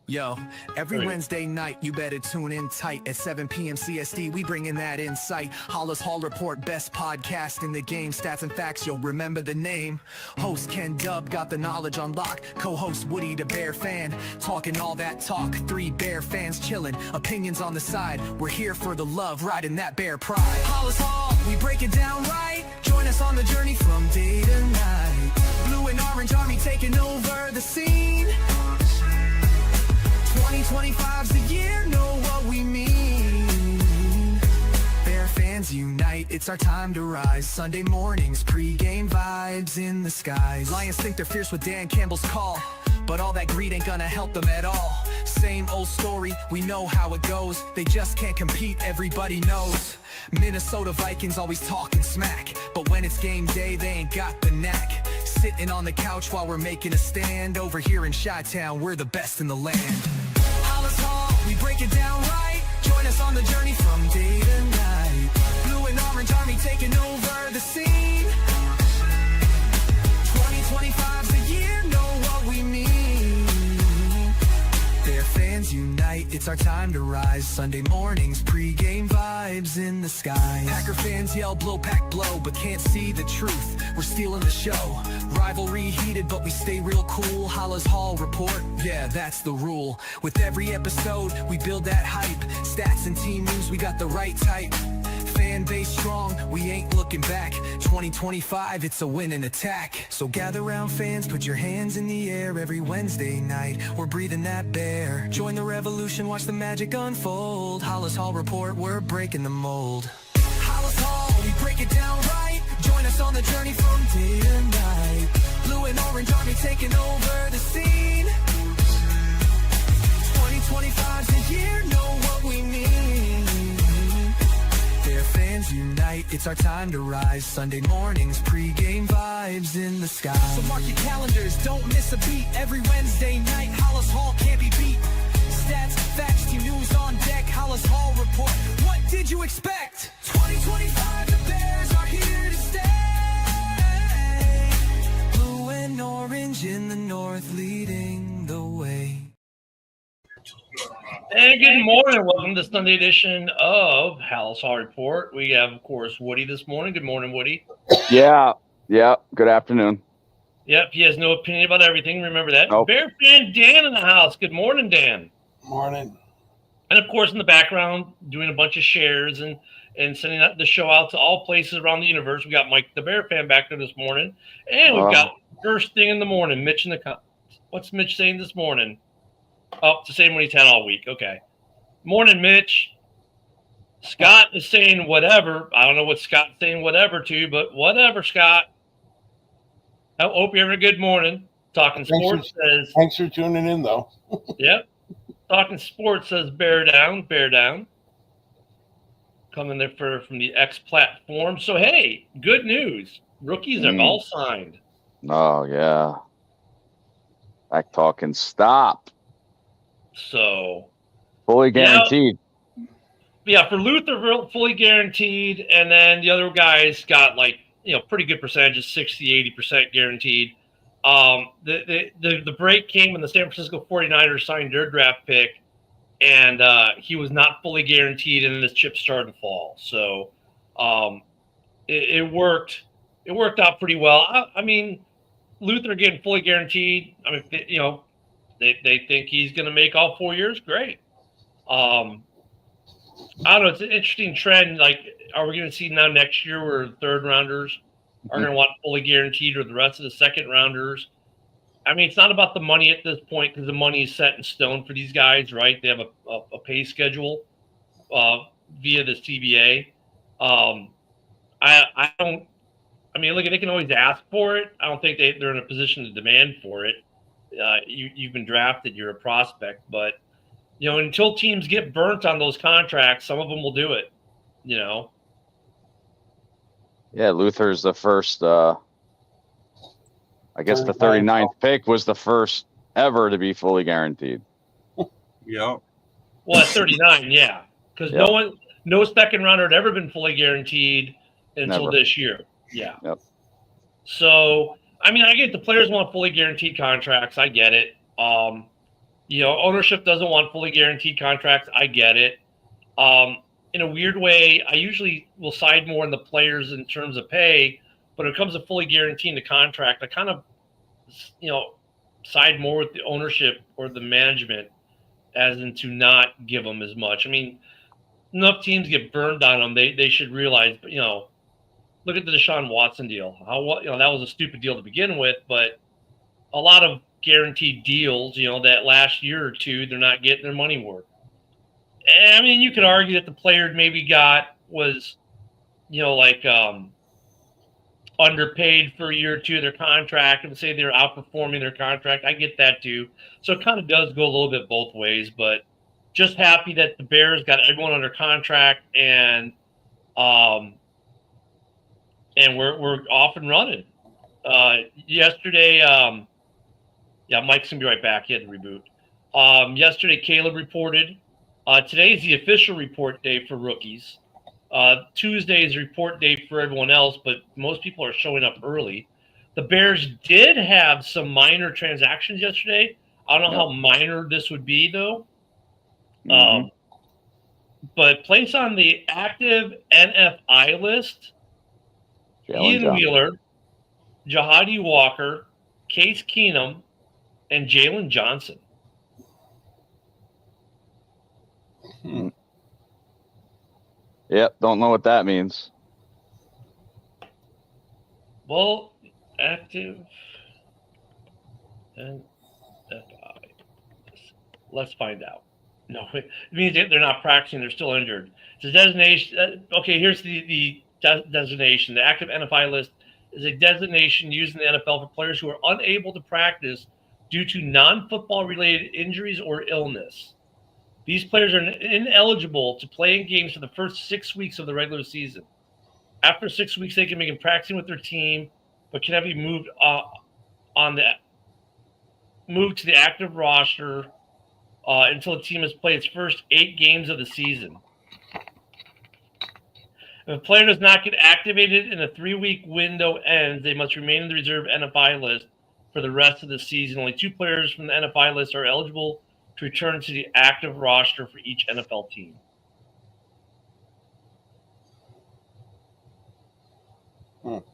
Yo, every Wednesday night, you better tune in tight at 7 p.m. CST. We bring in that insight. Halas Hall Report, best podcast in the game. Stats and facts, you'll remember the name. Host Ken Dub got the knowledge on lock. Co-host Woody the Bear fan, talking all that talk. 3 Bear fans chilling, opinions on the side. We're here for the love, riding that Bear pride. Halas Hall, we break it down right. Join us on the journey from day to night. Blue and orange army taking over the scene. 2025's the year, know what we mean. Bear fans unite, it's our time to rise. Sunday mornings, pre-game vibes in the skies. Lions think they're fierce with Dan Campbell's call, but all that greed ain't gonna help them at all. Same old story, we know how it goes. They just can't compete, everybody knows. Minnesota Vikings always talking smack, but when it's game day, they ain't got the knack. Sitting on the couch while we're making a stand. Over here in Chi-Town, we're the best in the land. Halas Hall, we break it down right. Join us on the journey from day to night. Blue and orange army taking over the scene. 2025's the year, know what we mean. Bear fans unite, it's our time to rise. Sunday mornings, pre-game vibes in the skies. Packer fans yell blow pack blow, but can't see the truth. We're stealing the show. Rivalry heated, but we stay real cool. Halas Hall Report, yeah, that's the rule. With every episode, we build that hype. Stats and team news, we got the right type. Fan base strong, we ain't looking back. 2025, it's a winning attack. So gather round fans, put your hands in the air. Every Wednesday night, we're breathing that bear. Join the revolution, watch the magic unfold. Halas Hall Report, we're breaking the mold. Halas Hall, we break it down right. Join us on the journey from day to night. Blue and orange army taking over the scene. 2025's the year, know what we mean. Bear fans unite, it's our time to rise. Sunday mornings, pre-game vibes in the sky. So mark your calendars, don't miss a beat. Every Wednesday night, Halas Hall can't be beat. Stats, facts, team news on deck. Halas Hall Report, what did you expect? 2025, the Bears are here to stay. Blue and orange in the north, leading the way. And good morning. Welcome to Sunday edition of Halas Hall Report. We have, of course, Woody this morning. Good morning, Woody. Yeah. Good afternoon. Yep, he has no opinion about everything. Remember that. Nope. Bear fan Dan in the house. Good morning, Dan. Morning. And, of course, in the background, doing a bunch of shares and sending the show out to all places around the universe. We got Mike the Bear fan back there this morning. And we've got first thing in the morning, Mitch in the comments. What's Mitch saying this morning? Oh, it's the same one he's had all week. Okay. Morning, Mitch. Scott is saying whatever. I don't know what Scott's saying whatever to, but whatever, Scott. I hope you're having a good morning. Talking Sports says. Thanks for tuning in, though. Yep. Talking Sports says bear down, bear down. Coming there from the X platform. So, hey, good news. Rookies are all signed. Oh, yeah. Back talking. Stop. So. Fully guaranteed. Yeah, for Luther, fully guaranteed. And then the other guys got pretty good percentages, 60, 80% guaranteed. The break came when the San Francisco 49ers signed their draft pick, and he was not fully guaranteed, and then his chips started to fall. So it worked. It worked out pretty well. I mean, Luther getting fully guaranteed. I mean, they think he's going to make all 4 years. Great. I don't know. It's an interesting trend. Like, are we going to see now next year where third rounders are going to want fully guaranteed, or the rest of the second rounders? I mean, it's not about the money at this point because the money is set in stone for these guys, right? They have a pay schedule via the CBA. I don't. I mean, look, they can always ask for it. I don't think they're in a position to demand for it. You've been drafted. You're a prospect, but until teams get burnt on those contracts, some of them will do it. Yeah, Luther's the first. I guess the 39th pick was the first ever to be fully guaranteed. Yeah. Well, at 39, yeah, because no second rounder had ever been fully guaranteed until this year. Yeah. Yep. So, I mean, I get the players want fully guaranteed contracts. I get it. Ownership doesn't want fully guaranteed contracts. I get it. In a weird way, I usually will side more on the players in terms of pay, but when it comes to fully guaranteeing the contract, I kind of, side more with the ownership or the management as in to not give them as much. I mean, enough teams get burned on them. They should realize, look at the Deshaun Watson deal. That was a stupid deal to begin with, but a lot of guaranteed deals, that last year or two, they're not getting their money worth. And, I mean, you could argue that the player maybe was, underpaid for a year or two of their contract and say they're outperforming their contract. I get that too. So it kind of does go a little bit both ways, but just happy that the Bears got everyone under contract and we're off and running. Yesterday, Mike's gonna be right back. He had to reboot. Yesterday, Caleb reported. Today is the official report day for rookies. Tuesday is report day for everyone else, but most people are showing up early. The Bears did have some minor transactions yesterday. I don't know how minor this would be, though. But placed on the active NFI list, Ian Wheeler, Jahadi Walker, Case Keenum, and Jalen Johnson. Yep, don't know what that means. Well, active NFI. Let's find out. No, it means they're not practicing. They're still injured. It's a designation. Okay, here's the designation. The active NFI list is a designation used in the NFL for players who are unable to practice due to non-football related injuries or illness. These players are ineligible to play in games for the first 6 weeks of the regular season. After 6 weeks, they can begin practicing with their team, but cannot be moved to the active roster until the team has played its first 8 games of the season. If a player does not get activated and a 3-week window ends, they must remain in the reserve NFI list for the rest of the season. Only 2 players from the NFI list are eligible to return to the active roster for each NFL team. Yep.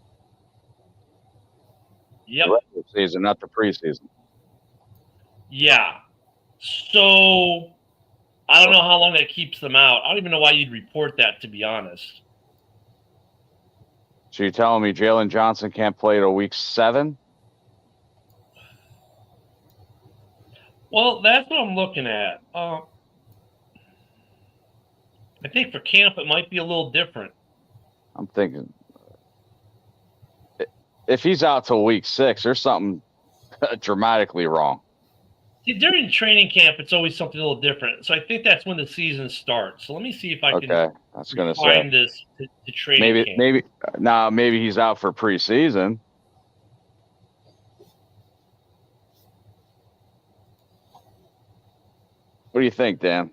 The regular season, not the preseason. Yeah. So I don't know how long that keeps them out. I don't even know why you'd report that, to be honest. So you're telling me Jalen Johnson can't play till week 7? Well, that's what I'm looking at. I think for camp it might be a little different. I'm thinking if he's out till week 6, there's something dramatically wrong. See, during training camp, it's always something a little different. So I think that's when the season starts. So let me see if I can find this to training camp. Maybe he's out for preseason. What do you think, Dan?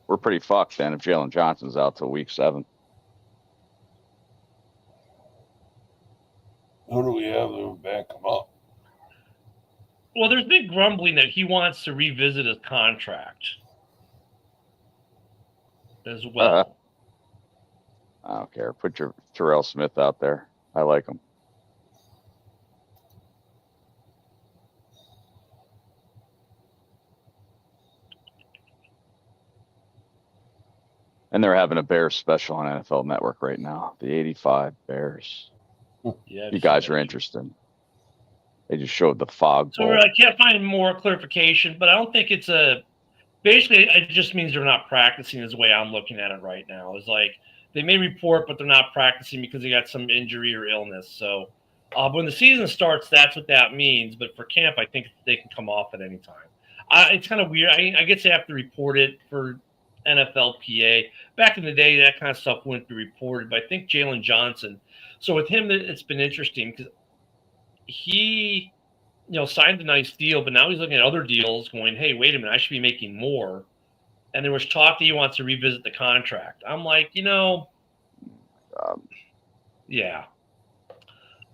We're pretty fucked then if Jalen Johnson's out till week 7. Who do we have that would back him up? Well, there's been grumbling that he wants to revisit his contract as well. I don't care. Put your Terrell Smith out there. I like him. And they're having a Bears special on NFL Network right now. The 85 Bears. Yeah, you guys are interested. They just showed the fog. So I can't find more clarification, but I don't think it's basically it just means they're not practicing is the way I'm looking at it right now. It's like they may report, but they're not practicing because they got some injury or illness. So when the season starts, that's what that means. But for camp, I think they can come off at any time. It's kind of weird. I guess they have to report it for NFLPA. Back in the day, that kind of stuff wouldn't be reported. But I think Jalen Johnson. So with him, it's been interesting because he, signed a nice deal, but now he's looking at other deals going, hey, wait a minute, I should be making more. And there was talk that he wants to revisit the contract. I'm like, yeah.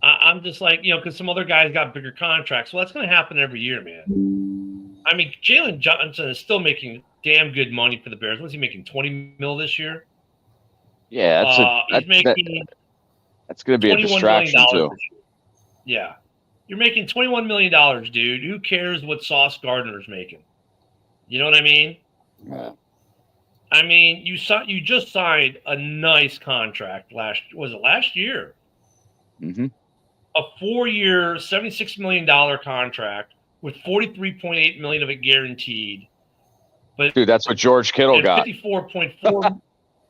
I'm just like, because some other guys got bigger contracts. Well, that's going to happen every year, man. I mean, Jalen Johnson is still making damn good money for the Bears. What's he making? 20 mil this year. Yeah, He's making that's going to be a $21 million distraction too. this year. Yeah, you're making $21 million, dude. Who cares what Sauce Gardner's making? You know what I mean? Yeah. I mean, you just signed a nice contract last year? Mm-hmm. A 4-year, $76 million contract with $43.8 million of it guaranteed. But Dude, that's what George Kittle got. 54.4.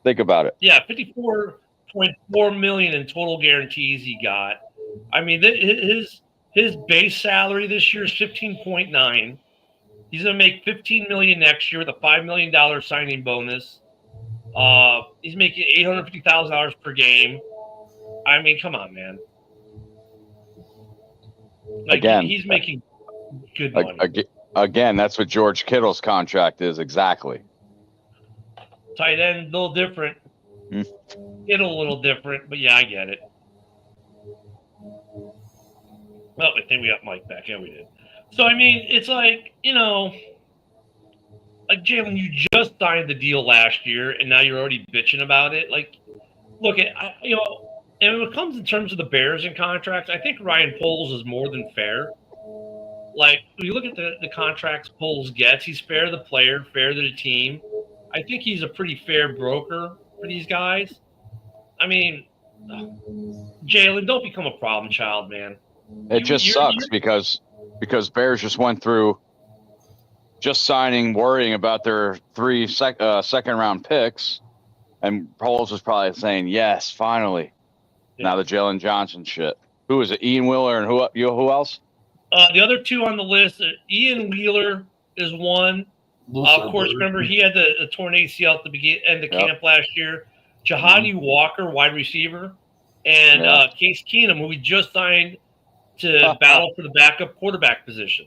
Think about it. Yeah, 54.4 million in total guarantees he got. I mean, his base salary this year is 15.9. He's going to make 15 million next year with a $5 million signing bonus. He's making $850,000 per game. I mean, come on, man. Like, Again, he's making good money. Again, that's what George Kittle's contract is exactly. Tight end, a little different. Kittle a little different, but yeah, I get it. Well, I think we got Mike back. Yeah, we did. So, I mean, it's like, like, Jalen, you just signed the deal last year, and now you're already bitching about it. Like, look, and when it comes in terms of the Bears and contracts, I think Ryan Poles is more than fair. Like, when you look at the contracts Poles gets, he's fair to the player, fair to the team. I think he's a pretty fair broker for these guys. I mean, Jalen, don't become a problem child, man. It sucks because Bears just went through just signing, worrying about their 3 second-round picks, and Poles was probably saying, yes, finally. Yeah. Now the Jalen Johnson shit. Who is it? Ian Wheeler and who else? The other two on the list, Ian Wheeler is one. Of course, remember he had the torn ACL at the end of camp last year. Jahadi Walker, wide receiver, and Case Keenum, who we just signed to battle for the backup quarterback position.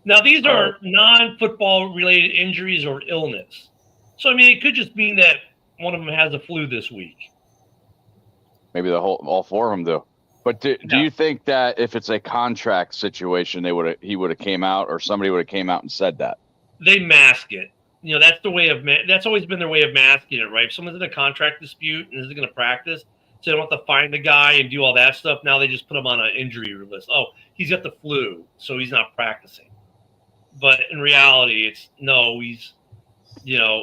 Now, these are non-football related injuries or illness. So, I mean, it could just mean that one of them has a flu this week. Maybe all 4 of them do. But do you think that if it's a contract situation, he would have came out, or somebody would have came out and said that? They mask it. That's the way that's always been their way of masking it, right? If someone's in a contract dispute and isn't going to practice, so they don't have to find the guy and do all that stuff. Now they just put him on an injury list. Oh, he's got the flu, so he's not practicing. But in reality, he's,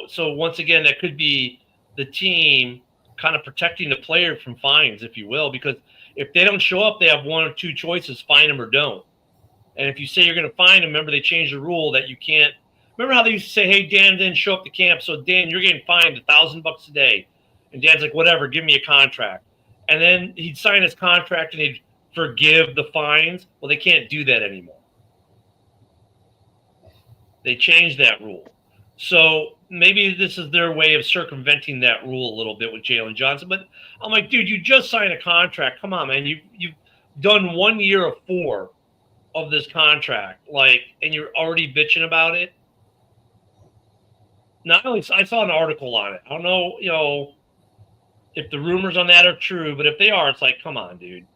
so once again, that could be the team kind of protecting the player from fines, if you will, because if they don't show up, they have 1 or 2 choices, fine them or don't. And if you say you're going to fine them, remember they changed the rule that you can't. Remember how they used to say, hey, Dan didn't show up to camp, so Dan, you're getting fined $1,000 a day. And Dan's like, whatever, give me a contract. And then he'd sign his contract and he'd forgive the fines. Well, they can't do that anymore. They changed that rule. So maybe this is their way of circumventing that rule a little bit with Jalen Johnson. But I'm like, dude, you just signed a contract. Come on, man. You've done 1 year of 4 of this contract, and you're already bitching about it. Not only I saw an article on it. I don't know, if the rumors on that are true, but if they are, it's like, come on, dude.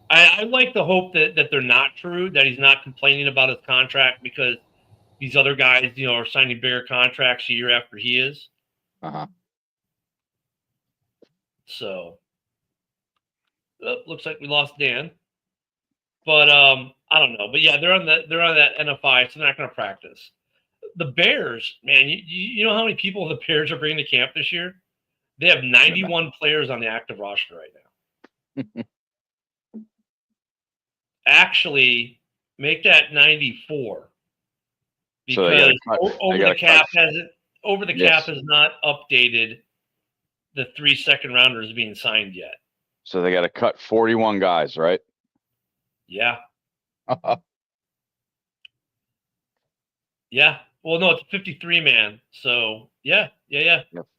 I like the hope that they're not true, that he's not complaining about his contract because these other guys, are signing bigger contracts a year after he is. Uh-huh. So, looks like we lost Dan. But I don't know. But yeah, they're on that NFI, so they're not going to practice. The Bears, man, you know how many people the Bears are bringing to camp this year? They have 91 players on the active roster right now. Actually, make that 94 because over the cap has not updated the 3 second rounders being signed yet. So they got to cut 41 guys, right? Yeah. Yeah. Well, no, it's a 53 man. So yeah.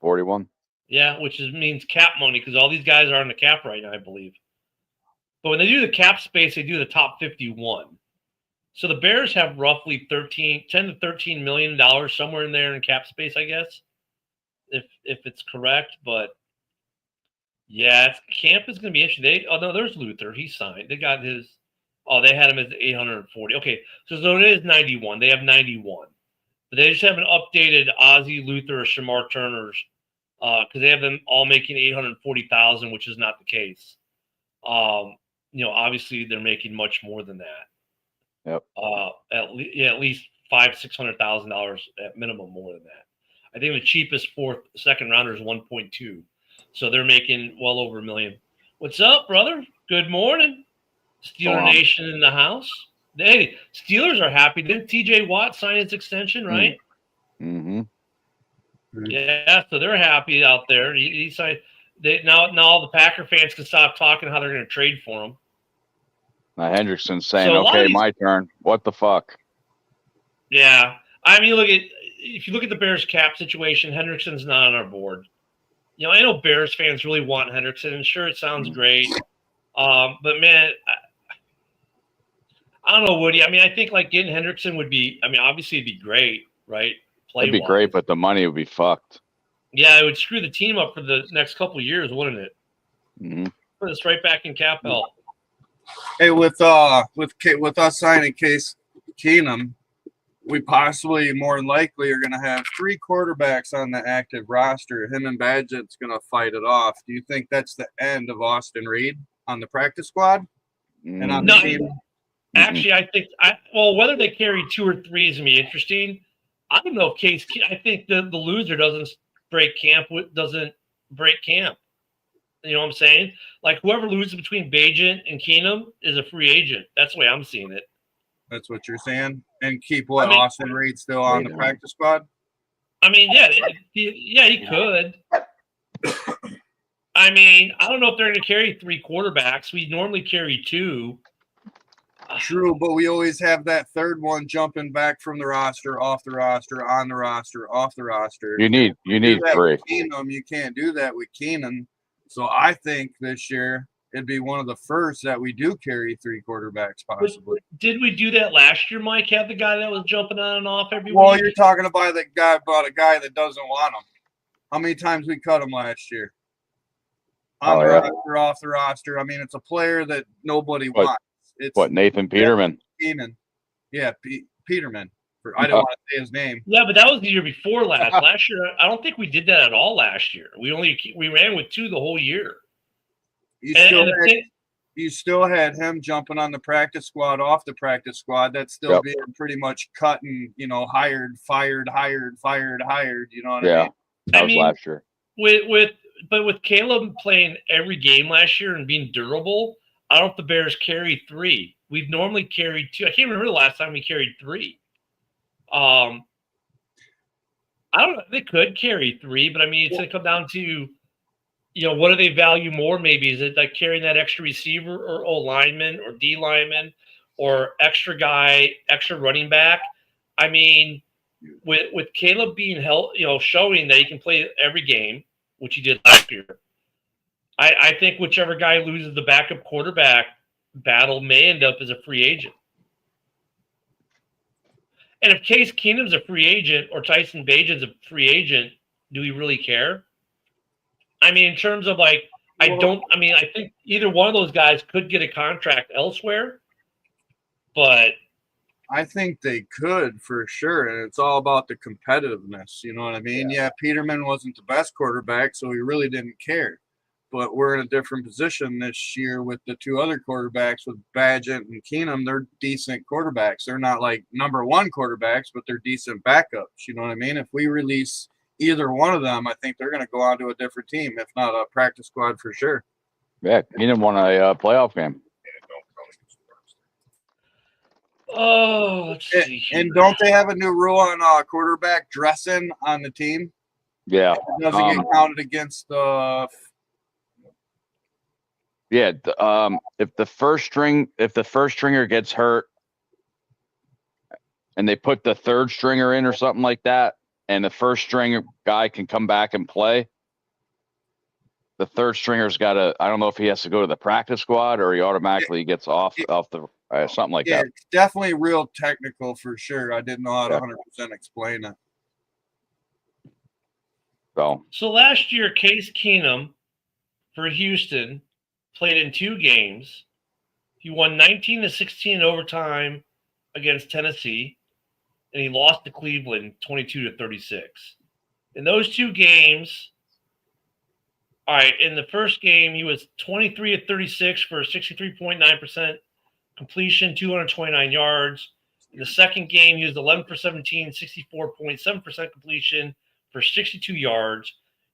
41. Yeah, which means cap money because all these guys are on the cap right now, I believe. But when they do the cap space, they do the top 51. So the Bears have roughly $10 to $13 million somewhere in there in cap space, I guess, if it's correct. But yeah, camp is going to be interesting. There's Luther. He signed. They got his Oh, they had him as 840. Okay, so it is 91. They have 91. But they just haven't updated Ozzy, Luther, or Shamar Turner's because they have them all making 840,000, which is not the case. Obviously they're making much more than that. Yep. At least $600,000 at minimum more than that. I think the cheapest second rounder is 1.2, so they're making well over $1 million. What's up, brother? Good morning, Steeler Nation in the house. Hey, Steelers are happy. Didn't T.J. Watt sign his extension, right? Mm-hmm. Yeah, so they're happy out there. He signed. Now all the Packer fans can stop talking how they're going to trade for him. Now Hendrickson's saying, So "Okay, my turn." What the fuck? Yeah, I mean, if you look at the Bears cap situation, Hendrickson's not on our board. I know Bears fans really want Hendrickson, and sure, it sounds great. But man, I don't know, Woody. I mean, I think like getting Hendrickson would be. I mean, obviously it'd be great, right? It'd be great, but the money would be fucked. Yeah, it would screw the team up for the next couple of years, wouldn't it? Mm-hmm. Put us right back in cap hell. Hey, with us signing Case Keenum, we possibly more than likely are going to have 3 quarterbacks on the active roster. Him and Badgett's going to fight it off. Do you think that's the end of Austin Reed on the practice squad and on the team? Actually, I think whether they carry 2 or 3 is going to be interesting. I don't know if I think the loser doesn't break camp. You know what I'm saying? Like whoever loses between Bagent and Keenum is a free agent. That's the way I'm seeing it. That's what you're saying? And keep Austin Reed still on the practice squad? I mean, he could. I mean, I don't know if they're going to carry 3 quarterbacks. We normally carry 2. True, but we always have that third one jumping back from the roster, off the roster, on the roster, off the roster. You need 3. Keenum, you can't do that with Keenan. So I think this year it'd be one of the first that we do carry 3 quarterbacks possibly. Did we do that last year, Mike? Have the guy that was jumping on and off every week? You're talking about a guy that doesn't want him. How many times we cut him last year? On the roster, off the roster. I mean, it's a player that nobody wants. It's Nathan Peterman? Keenan. Yeah, Peterman. I don't want to say his name. Yeah, but that was the year before last. Last year, I don't think we did that at all last year. We ran with 2 the whole year. You still had him jumping on the practice squad, off the practice squad. That's still being pretty much cut and, hired, fired, hired, fired, hired. You know what I mean? That was last year. With Caleb playing every game last year and being durable, I don't know if the Bears carry 3. We've normally carried 2. I can't remember the last time we carried 3. I don't know. They could carry 3, but I mean, it's going to come down to, what do they value more? Maybe is it like carrying that extra receiver or O lineman or D lineman or extra guy, extra running back? I mean, with Caleb being showing that he can play every game, which he did last year. I think whichever guy loses the backup quarterback battle may end up as a free agent. And if Case Keenum's a free agent or Tyson Bagent's a free agent, do we really care? I mean, in terms of I think either one of those guys could get a contract elsewhere, but I think they could for sure. And it's all about the competitiveness. You know what I mean? Yeah, Peterman wasn't the best quarterback, so he really didn't care. But we're in a different position this year with the 2 other quarterbacks with Badgett and Keenum. They're decent quarterbacks. They're not like number 1 quarterbacks, but they're decent backups. You know what I mean? If we release either one of them, I think they're going to go on to a different team, if not a practice squad for sure. Yeah, Keenum won a playoff game. Oh, let's see. And don't they have a new rule on quarterback dressing on the team? Yeah. It doesn't get counted against the if the first stringer gets hurt and they put the third stringer in or something like that, and the first stringer guy can come back and play, the third stringer's got to, I don't know if he has to go to the practice squad or he automatically gets off the something like that. It's definitely real technical for sure. I didn't know how to 100% explain it. So last year, Case Keenum for Houston played in 2 games. He won 19-16 in overtime against Tennessee, and he lost to Cleveland 22-36. In those two games, all right, in the first game, he was 23-36 for a 63.9% completion, 229 yards. In the second game, he was 11 for 17, 64.7% completion for 62 yards.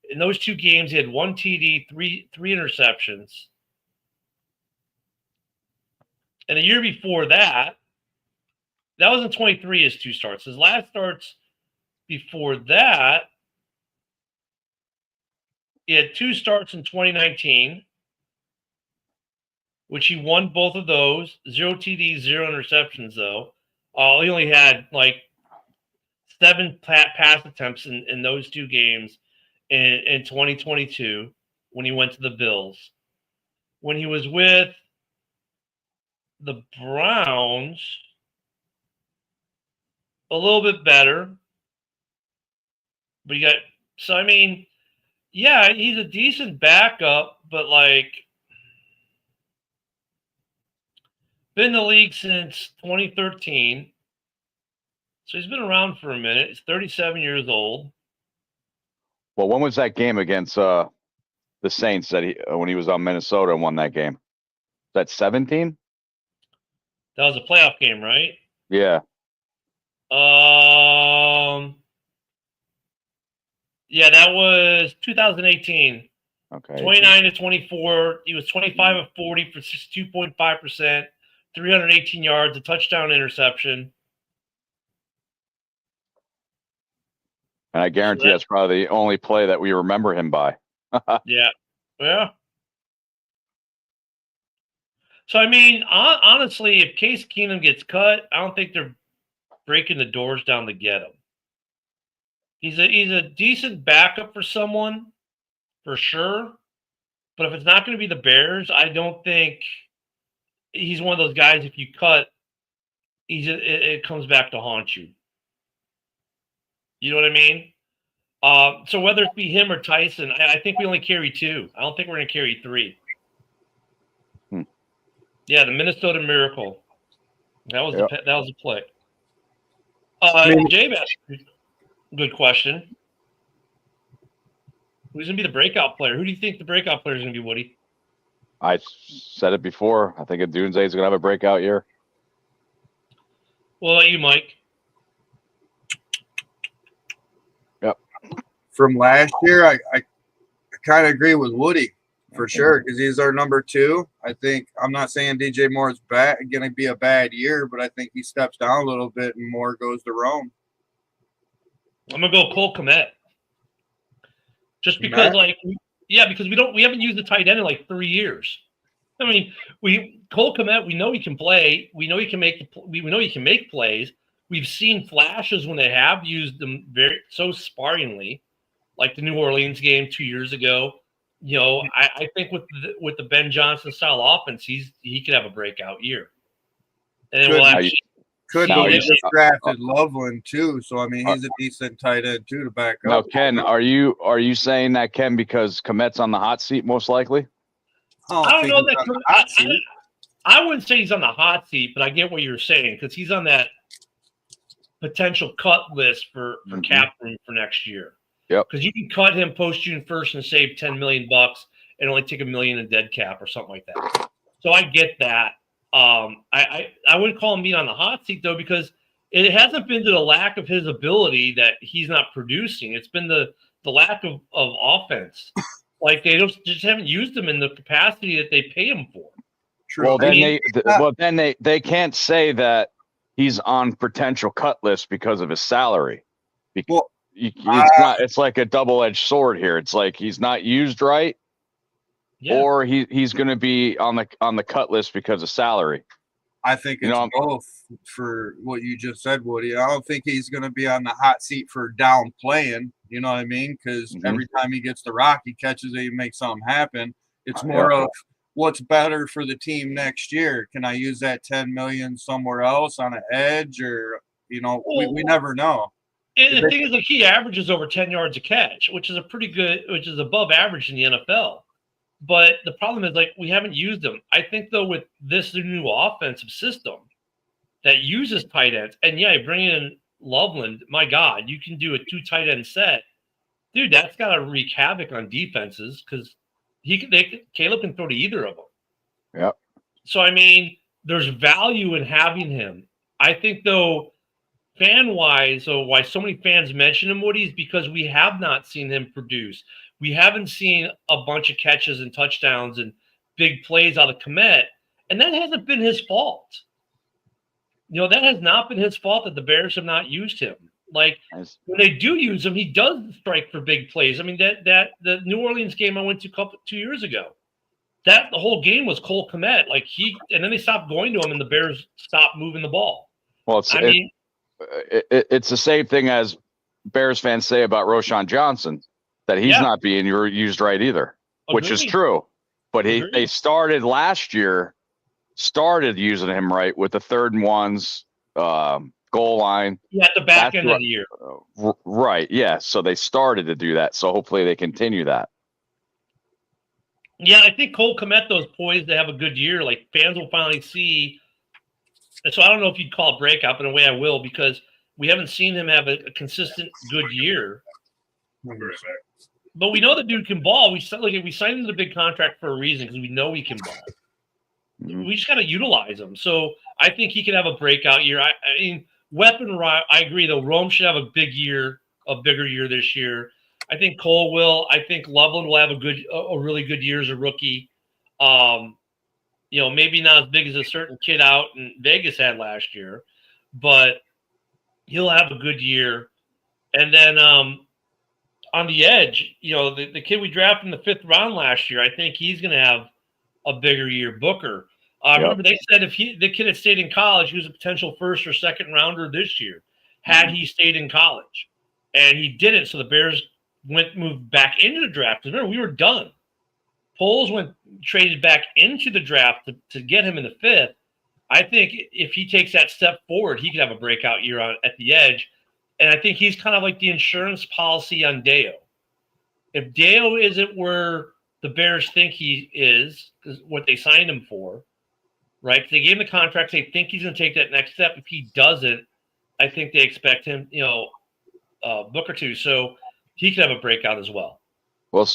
In those two games, he had one TD, three interceptions. And the year before that was in 23, his two starts. His last starts before that, he had two starts in 2019, which he won both of those. 0 TDs, 0 interceptions, though. He only had like 7 pass attempts in those two games in 2022 when he went to the Bills. When he was with the Browns, a little bit better. But you got, so I mean, yeah, he's a decent backup, but like, been in the league since 2013. So he's been around for a minute. He's 37 years old. Well, when was that game against the Saints that when he was on Minnesota and won that game? Was that 17? That was a playoff game, right? Yeah. Yeah, that was 2018. Okay. 29-24. He was 25 of 40 for 62.5%, 318 yards, a touchdown, interception. And I guarantee that's probably the only play that we remember him by. Yeah. So, I mean, honestly, if Case Keenum gets cut, I don't think they're breaking the doors down to get him. He's a decent backup for someone, for sure. But if it's not going to be the Bears, I don't think he's one of those guys, if you cut, it comes back to haunt you. You know what I mean? So whether it be him or Tyson, I think we only carry 2. I don't think we're going to carry 3. Yeah, the Minnesota Miracle. That was the play. J-Bass, good question. Who's going to be the breakout player? Who do you think the breakout player is going to be, Woody? I said it before. I think Dunze is going to have a breakout year. What about you, Mike? Yep. From last year, I kind of agree with Woody for sure because he's our number 2. I think I'm not saying DJ Moore is going to be a bad year, but I think he steps down a little bit and Moore goes to Rome. I'm gonna go Cole Kmet. Just because, because we haven't used the tight end in like 3 years. I mean, Cole Kmet, we know he can play. We know he can make plays. We've seen flashes when they have used them so sparingly, like the New Orleans game 2 years ago. You know, I think with the Ben Johnson style offense, he could have a breakout year. And then we just drafted Loveland too, so I mean he's a decent tight end too to back up. Now, Ken, are you saying that, Ken, because Kmet's on the hot seat most likely? I don't know that. I wouldn't say he's on the hot seat, but I get what you're saying because he's on that potential cut list for cap room for next year. Yep. Because you can cut him post June 1st and save $10 million and only take $1 million in dead cap or something like that. So I get that. I wouldn't call him being on the hot seat though, because it hasn't been to the lack of his ability that he's not producing. It's been the lack of offense. Like they just haven't used him in the capacity that they pay him for. True. Well, then they can't say that he's on potential cut list because of his salary. It's like a double-edged sword here. It's like he's not used right, or he's going to be on the cut list because of salary. I think it's both for what you just said, Woody. I don't think he's going to be on the hot seat for down playing. You know what I mean? Because every time he gets the rock, he catches it, he makes something happen. It's more of what's better for the team next year. Can I use that $10 million somewhere else on an edge, or we never know. And the thing is, like, he averages over 10 yards a catch, which is above average in the NFL. But the problem is, like, we haven't used them. I think, though, with this new offensive system that uses tight ends, and yeah, bring in Loveland, my God, you can do a 2 tight end set. Dude, that's got to wreak havoc on defenses because Caleb can throw to either of them. Yep. So, I mean, there's value in having him. I think, though, fan-wise, so why so many fans mention him, Woody, is because we have not seen him produce. We haven't seen a bunch of catches and touchdowns and big plays out of Kmet, and that hasn't been his fault. You know, that has not been his fault that the Bears have not used him. Like, when they do use him, he does strike for big plays. I mean, that the New Orleans game I went to 2 years ago, the whole game was Cole Kmet. Like, and then they stopped going to him, and the Bears stopped moving the ball. Well, it's the same thing as Bears fans say about Roshan Johnson, that he's not being used right either, which is true. But they started last year, using him right with the 3rd and 1s, goal line. Yeah, at the back end of the year. Right, yeah. So they started to do that. So hopefully they continue that. Yeah, I think Cole Kmet, though, is poised to have a good year. Like, fans will finally see. And so I don't know if you'd call it breakout, but in a way I will, because we haven't seen him have a consistent good year. But we know the dude can ball. We signed him to the big contract for a reason because we know he can ball. Mm-hmm. We just got to utilize him. So I think he could have a breakout year. I mean, I agree, though. Rome should have a bigger year this year. I think Cole will. I think Loveland will have a really good year as a rookie. You know, maybe not as big as a certain kid out in Vegas had last year, but he'll have a good year. And then on the edge, you know, the kid we drafted in the 5th round last year, I think he's going to have a bigger year. Booker. Remember, they said if the kid had stayed in college, he was a potential 1st or 2nd rounder this year, had he stayed in college. And he didn't, so the Bears moved back into the draft. Remember, we were done. Poles traded back into the draft to get him in the 5th. I think if he takes that step forward, he could have a breakout year at the edge. And I think he's kind of like the insurance policy on Deo. If Deo isn't where the Bears think he is what they signed him for, right? They gave him the contract. They think he's going to take that next step. If he doesn't, I think they expect him, Booker to. So he could have a breakout as well. Well,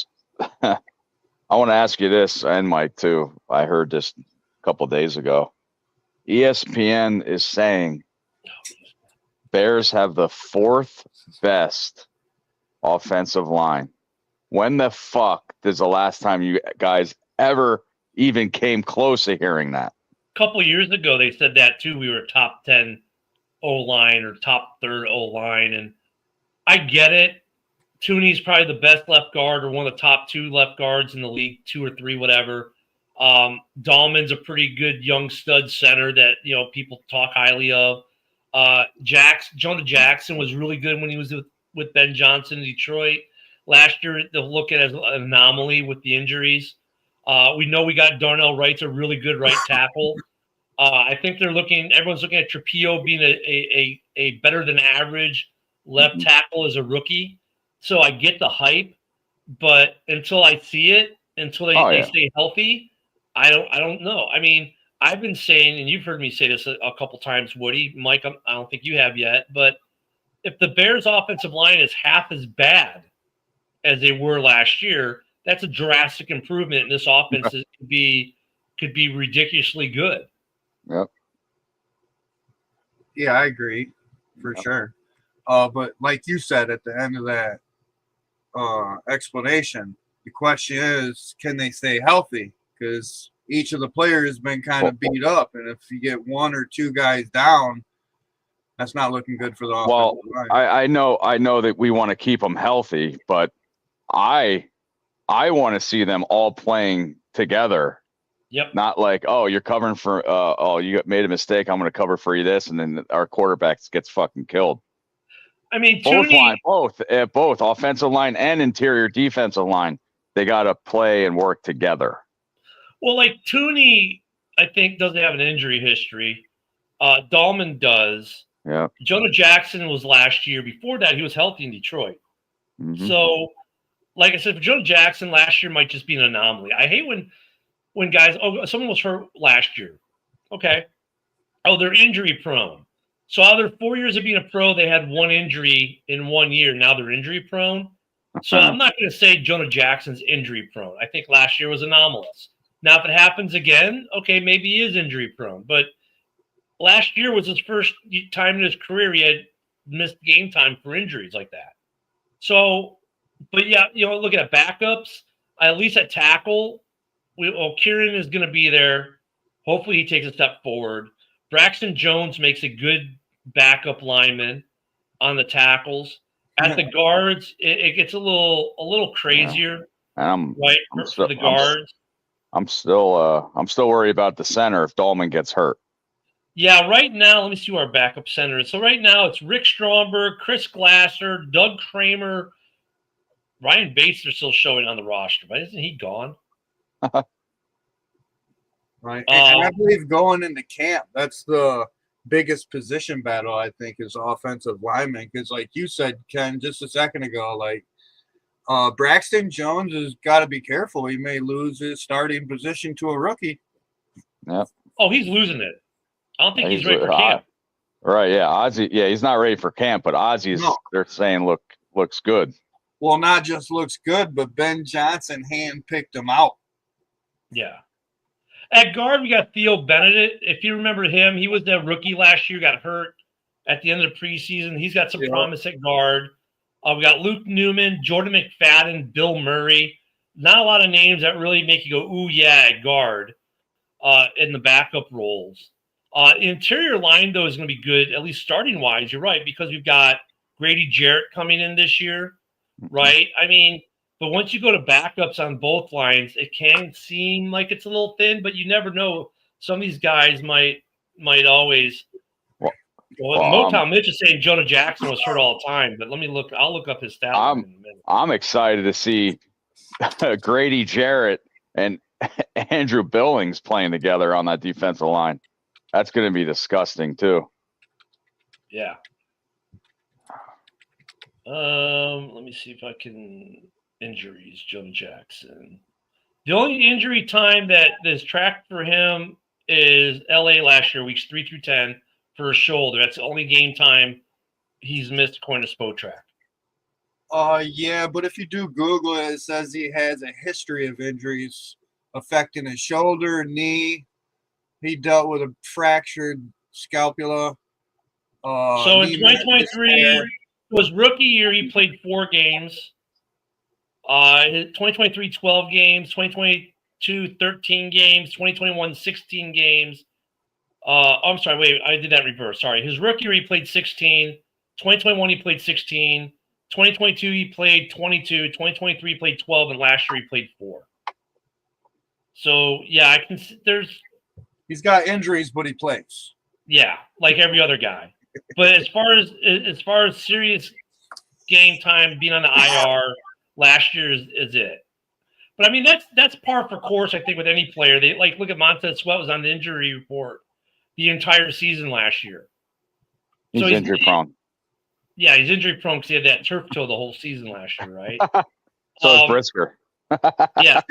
I want to ask you this, and Mike too. I heard this a couple of days ago. ESPN is saying Bears have the 4th best offensive line. When the fuck is the last time you guys ever even came close to hearing that? A couple of years ago, they said that too. We were top 10 O-line or top 3rd O-line, and I get it. Tooney's probably the best left guard or one of the top 2 left guards in the league, 2 or 3, whatever. Dahlman's a pretty good young stud center that, people talk highly of. Jonah Jackson was really good when he was with Ben Johnson in Detroit. Last year, they'll look at it as an anomaly with the injuries. We know we got Darnell Wright's a really good right tackle. I think everyone's looking at Trapio being a better than average left tackle as a rookie. So I get the hype, but until I see it, until they stay healthy, I don't know. I mean, I've been saying, and you've heard me say this a couple times, Woody, Mike, I don't think you have yet, but if the Bears' offensive line is half as bad as they were last year, that's a drastic improvement, and this offense could be ridiculously good. Yep. Yeah, I agree for sure. But like you said at the end of that explanation, the question is, can they stay healthy? Because each of the players has been kind of beat up, and if you get 1 or 2 guys down, that's not looking good for the offensive line. I know that we want to keep them healthy, but I want to see them all playing together. Yep. Not like, you're covering for you made a mistake, I'm going to cover for you this, and then our quarterback gets fucking killed. I mean, both offensive line and interior defensive line, they got to play and work together. Well, like Tooney, I think doesn't have an injury history. Dahlman does. Yeah. Jonah Jackson was last year. Before that, he was healthy in Detroit. Mm-hmm. So like I said, Jonah Jackson last year might just be an anomaly. I hate when guys, someone was hurt last year. Okay. Oh, they're injury prone. So out of their 4 years of being a pro, they had one injury in 1 year. Now they're injury prone. So I'm not going to say Jonah Jackson's injury prone. I think last year was anomalous. Now, if it happens again, okay, maybe he is injury prone. But last year was his first time in his career he had missed game time for injuries like that. So, but yeah, look at backups. At least at tackle, Kieran is going to be there. Hopefully, he takes a step forward. Braxton Jones makes a good backup lineman on the tackles. At the guards, it gets a little crazier, right? For the guards. I'm still worried about the center if Dahlman gets hurt. Yeah, right now, let me see who our backup center is. So right now, it's Rick Stromberg, Chris Glasser, Doug Kramer, Ryan Bates are still showing on the roster, but isn't he gone? Right. And I believe going into camp, that's the biggest position battle, I think, is offensive lineman. Because like you said, Ken, just a second ago, like Braxton Jones has got to be careful. He may lose his starting position to a rookie. Yep. Oh, he's losing it. I don't think he's ready for camp. Right, yeah. Ozzie, yeah, he's not ready for camp, but Ozzie's, they're saying, looks good. Well, not just looks good, but Ben Johnson handpicked him out. Yeah. At guard, we got Theo Benedict. If you remember him, he was the rookie last year, got hurt at the end of the preseason. He's got some promise at guard. We got Luke Newman, Jordan McFadden, Bill Murray. Not a lot of names that really make you go, ooh, yeah, at guard in the backup roles. Interior line, though, is going to be good, at least starting-wise. You're right, because we've got Grady Jarrett coming in this year, right? I mean, but once you go to backups on both lines, it can seem like it's a little thin, but you never know. Some of these guys might always. Motown Mitch is saying Jonah Jackson was hurt all the time, but let me look. I'll look up his stat line in a minute. I'm excited to see Grady Jarrett and Andrew Billings playing together on that defensive line. That's going to be disgusting too. Yeah. Let me see if I can. Injuries, Jonah Jackson. The only injury time that is tracked for him is LA last year, weeks 3 through 10, for a shoulder. That's the only game time he's missed according to Spotrac. Yeah, but if you do Google it, it says he has a history of injuries affecting his shoulder, knee. He dealt with a fractured scapula. So in 2023 was rookie year. He played 4 games. 2023, 12 games. 2022, 13 games. 2021, 16 games. I'm sorry. Wait, I did that reverse. Sorry. His rookie year, he played 16. 2021, he played 16. 2022, he played 22. 2023, he played 12. And last year, he played 4. So, yeah, I can. He's got injuries, but he plays. Yeah, like every other guy. But as far as serious game time, being on the IR, last year is it. But I mean that's par for course. I think with any player, they look at Montez Sweat was on the injury report the entire season last year. He's injury prone. Yeah, he's injury prone because he had that turf toe the whole season last year, right? So is Brisker. Yeah,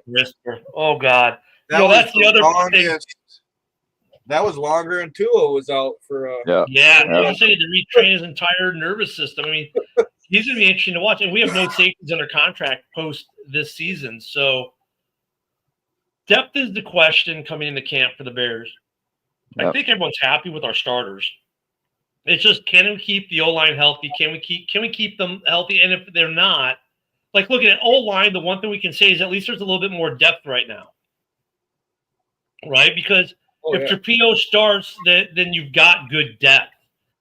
Brisker. Oh God, that's the other thing. That was longer than Tua was out for. He said he had to retrain his entire nervous system. I mean, he's going to be interesting to watch. And we have no safeties under contract post this season. So depth is the question coming into camp for the Bears. Yep. I think everyone's happy with our starters. It's just, can we keep the O-line healthy? Can we keep them healthy? And if they're not, looking at O-line, the one thing we can say is at least there's a little bit more depth right now. Right? Because if Trapio starts, then you've got good depth.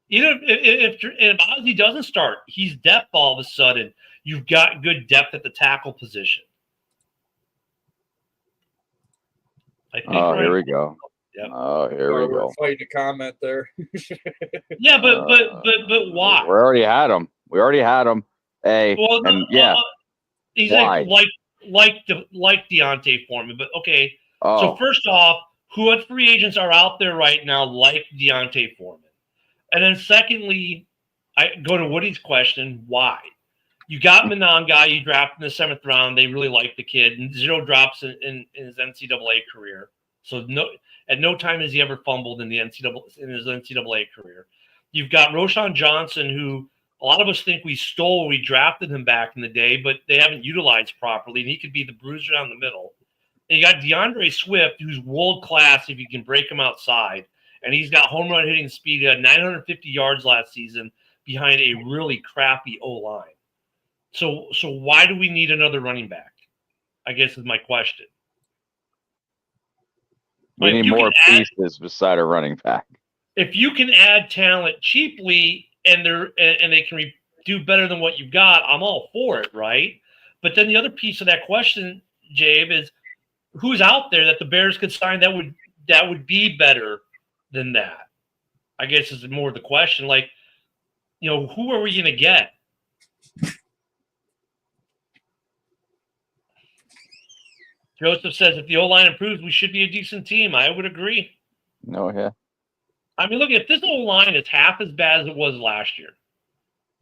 Even if Ozzie doesn't start, he's depth all of a sudden. You've got good depth at the tackle position. I think. Here we go. Yep. Here we go. Fighting a comment there. Yeah, but why? We already had him. He's like Deontay Foreman, but okay. So first off, what free agents are out there right now like Deontay Foreman? And then secondly, I go to Woody's question, why? You got Monangai, you drafted in the 7th round. They really like the kid, and 0 drops in his NCAA career. So at no time has he ever fumbled in his NCAA career. You've got Roshan Johnson, who a lot of us think we stole. We drafted him back in the day, but they haven't utilized properly, and he could be the bruiser down the middle. And you got DeAndre Swift, who's world class if you can break him outside, and he's got home run hitting speed. He had 950 yards last season behind a really crappy O-line. So why do we need another running back? I guess is my question. We need more pieces beside a running back. If you can add talent cheaply and they can do better than what you've got, I'm all for it, right? But then the other piece of that question, Jabe, is who's out there that the Bears could sign that would be better than that? I guess is more the question. Like, who are we going to get? Joseph says if the O-line improves, we should be a decent team. I would agree. No, yeah. I mean, look, if this O-line is half as bad as it was last year,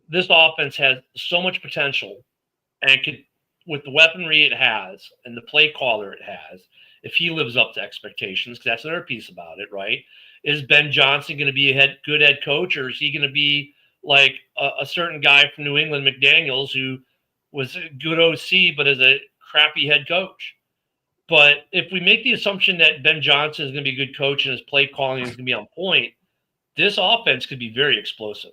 this offense has so much potential and could, with the weaponry it has and the play caller it has, if he lives up to expectations, because that's another piece about it, right? Is Ben Johnson going to be a good head coach, or is he going to be like a certain guy from New England, McDaniels, who was a good OC but is a crappy head coach? But if we make the assumption that Ben Johnson is going to be a good coach and his play calling is going to be on point, this offense could be very explosive.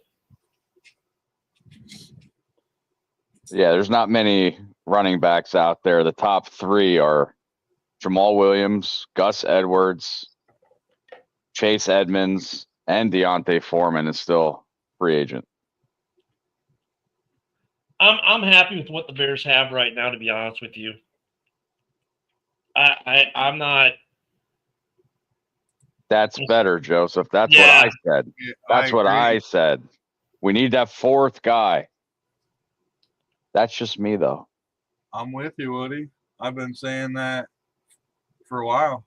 Yeah, there's not many running backs out there. The top 3 are Jamal Williams, Gus Edwards, Chase Edmonds, and Deontay Foreman is still free agent. I'm happy with what the Bears have right now, to be honest with you. I'm not. That's better, Joseph. That's what I said. That's what I said. We need that 4th guy. That's just me, though. I'm with you, Woody. I've been saying that for a while.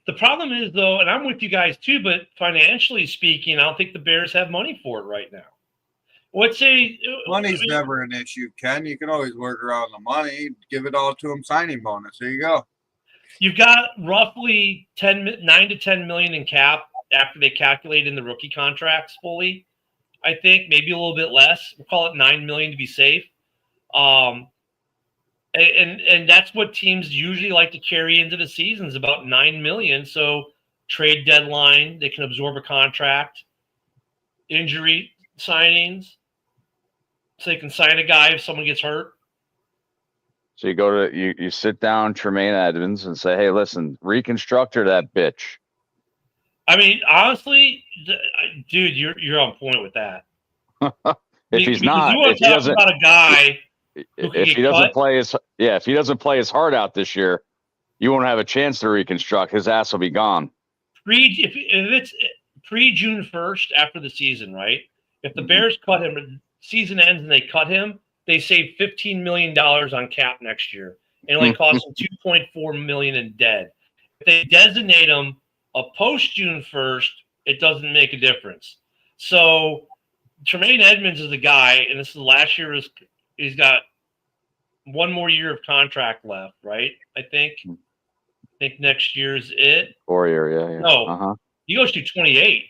The problem is, though, and I'm with you guys too, but financially speaking, I don't think the Bears have money for it right now. Money's never an issue, Ken. You can always work around the money. Give it all to him, signing bonus. There you go. You've got roughly 9 to 10 million in cap after they calculate in the rookie contracts fully. I think maybe a little bit less. We'll call it 9 million to be safe. And that's what teams usually like to carry into the seasons, about 9 million. So trade deadline, they can absorb a contract, injury signings, so they can sign a guy if someone gets hurt. So you sit down Tremaine Edmonds and say, hey, listen, reconstruct her that bitch. I mean, honestly, dude, you're on point with that. If he doesn't about a guy if he doesn't play his heart out this year, you won't have a chance to reconstruct. His ass will be gone. If it's pre-June 1st after the season, right? If the Bears cut him, season ends and they cut him, they save $15 million on cap next year. It only costs them $2.4 million in dead. If they designate him a post-June 1st, it doesn't make a difference. So Tremaine Edmonds is the guy, and this is the last year. He's got one more year of contract left, right? I think next year's it. 4 year, yeah. No, he goes to 28.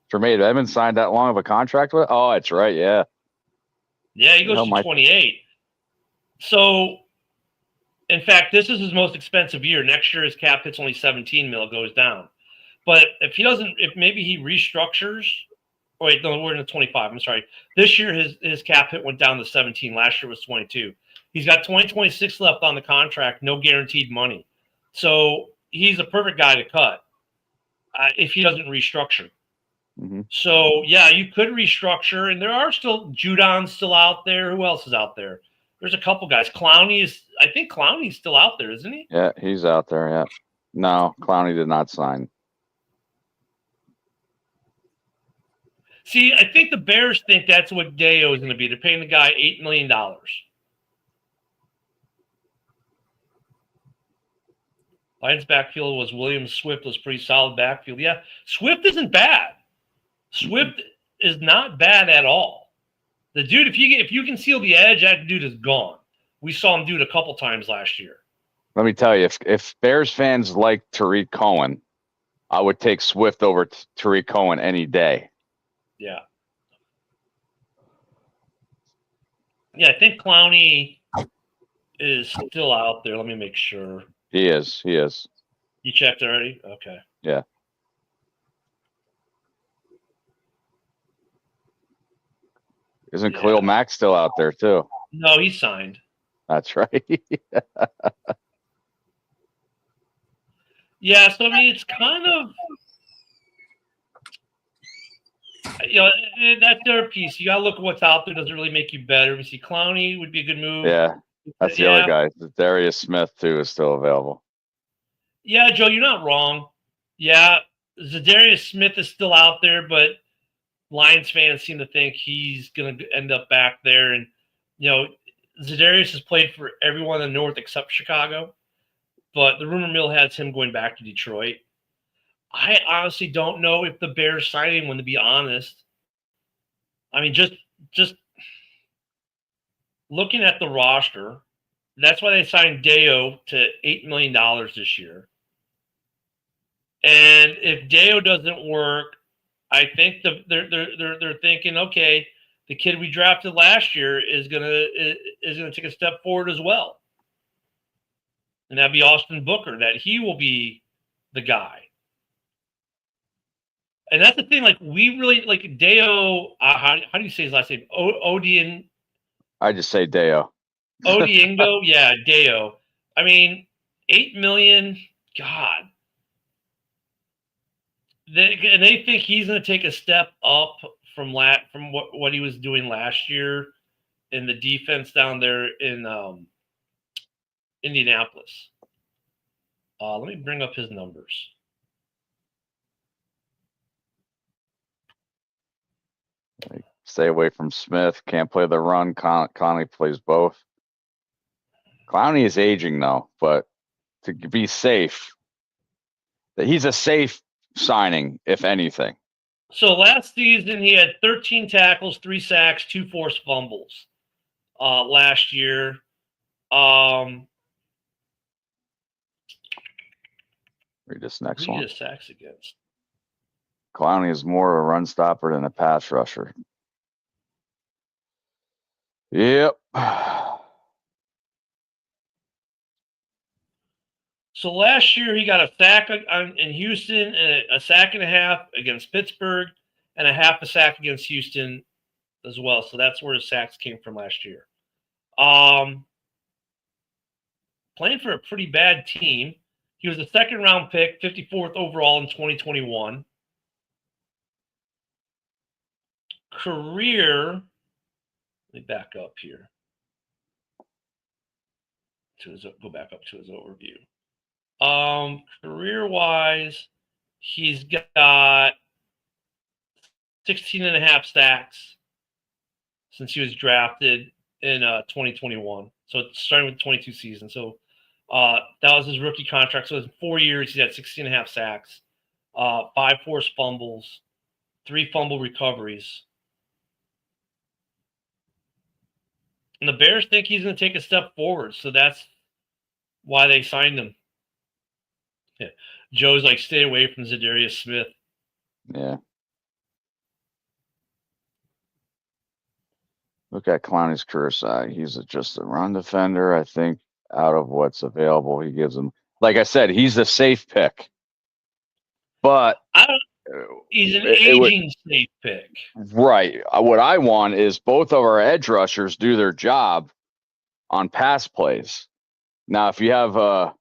Tremaine Edmonds signed that long of a contract with? Oh, that's right, yeah. Yeah, he goes to 28. So, in fact, this is his most expensive year. Next year, his cap hits only 17 mil, goes down. But if maybe he restructures. Oh, wait, no, we're in the 25. I'm sorry. This year, his cap hit went down to 17. Last year was 22. He's got 2026 left on the contract, no guaranteed money. So he's a perfect guy to cut if he doesn't restructure. Mm-hmm. So, yeah, you could restructure, and there are still Judon's still out there. Who else is out there? There's a couple guys. I think Clowney's still out there, isn't he? Yeah, he's out there, yeah. No, Clowney did not sign. See, I think the Bears think that's what Deo is going to be. They're paying the guy $8 million. Lions backfield was Williams. Swift was pretty solid backfield. Yeah, Swift isn't bad. Swift is not bad at all. The dude, if you can seal the edge, that dude is gone. We saw him do it a couple times last year. Let me tell you, if Bears fans like Tariq Cohen, I would take Swift over Tariq Cohen any day. Yeah. Yeah, I think Clowney is still out there. Let me make sure. He is. You checked already? Okay. Yeah. Isn't Khalil Mack still out there too? No, he signed. That's right. Yeah, so I mean, it's kind of, that's their piece. You got to look at what's out there. Doesn't really make you better. We see Clowney would be a good move. Yeah, that's the other guy. Darius Smith too is still available. Yeah, Joe, you're not wrong. Yeah, Zadarius Smith is still out there, but Lions fans seem to think he's going to end up back there. And, Zadarius has played for everyone in the North except Chicago. But the rumor mill has him going back to Detroit. I honestly don't know if the Bears signed him, to be honest. I mean, just looking at the roster, that's why they signed Deo to $8 million this year. And if Deo doesn't work, I think they're thinking, okay, the kid we drafted last year is gonna take a step forward as well. And that'd be Austin Booker, that he will be the guy. And that's the thing, like, we really, like, Deo, how do you say his last name? Odian. I just say Deo. Odiengo? Yeah, Deo. I mean, $8 million, God. They think he's going to take a step up from what he was doing last year in the defense down there in Indianapolis. Let me bring up his numbers. Stay away from Smith. Can't play the run. Conley plays both. Clowney is aging though, but to be safe, he's a safe signing, if anything. So last season he had 13 tackles, 3 sacks, 2 forced fumbles. Last year. Read this next who one. He has sacks against. Clowney is more of a run stopper than a pass rusher. Yep. So last year he got a sack in Houston and a sack and a half against Pittsburgh and a half a sack against Houston as well. So that's where his sacks came from last year. Playing for a pretty bad team. He was a second-round pick, 54th overall in 2021. Career, let me back up here. Go back up to his overview. Career-wise, he's got 16 and a half sacks since he was drafted in 2021. So it's starting with the 22 season. So that was his rookie contract. So in 4 years, he had 16 and a half sacks, 5 forced fumbles, 3 fumble recoveries. And the Bears think he's going to take a step forward. So that's why they signed him. Yeah. Joe's like, stay away from Zadarius Smith. Yeah. Look at Clowney's career side. He's just a run defender. I think out of what's available, he gives him. Like I said, he's the safe pick. But he's an aging safe pick. Right. What I want is both of our edge rushers do their job on pass plays. Now, if you have